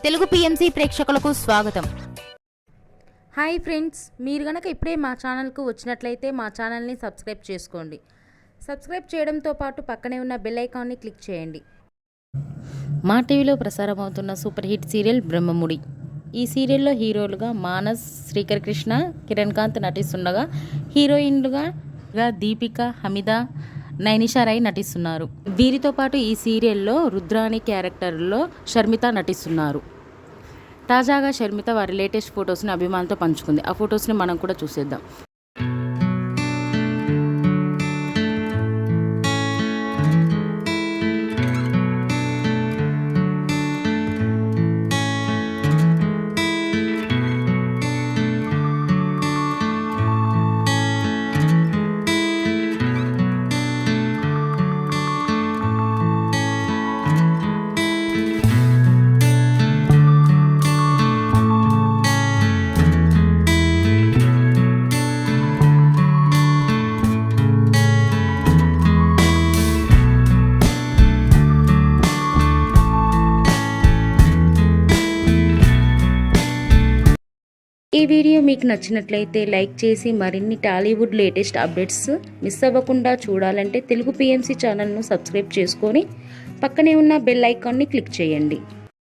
Telugu PMC ప్రేక్షకులకు స్వాగతం. Hi friends, మీరు గనక ఇప్పుడే మా ఛానల్కు వచ్చినట్లయితే మా ఛానల్ని సబ్స్క్రైబ్ చేసుకోండి. సబ్స్క్రైబ్ చేయడంతో పాటు పక్కనే ఉన్న బెల్ ఐకాన్ని క్లిక్ చేయండి. మా టీవీలో ప్రసారం అవుతున్న సూపర్ హిట్ సీరియల్ బ్రహ్మముడి. ఈ సీరియల్లో హీరోలుగా మానస్, శ్రీకర్ కృష్ణ, కిరణ్ కాంత్ నటిస్తుండగా హీరోయిన్లుగా దీపిక, హమిద, నైనిషా రాయ్ నటిస్తున్నారు. వీరితో పాటు ఈ సీరియల్లో రుద్రాణి క్యారెక్టర్లో షర్మిత నటిస్తున్నారు. తాజాగా షర్మిత వారి లేటెస్ట్ ఫొటోస్ని అభిమానులతో పంచుకుంది. ఆ ఫొటోస్ని మనం కూడా చూసేద్దాం. ఈ వీడియో మీకు నచ్చినట్లయితే లైక్ చేసి మరిన్ని టాలీవుడ్ లేటెస్ట్ అప్డేట్స్ మిస్ అవ్వకుండా చూడాలంటే తెలుగు పిఎంసి ఛానల్ను సబ్స్క్రైబ్ చేసుకొని పక్కనే ఉన్న బెల్ ఐకాన్ని క్లిక్ చేయండి.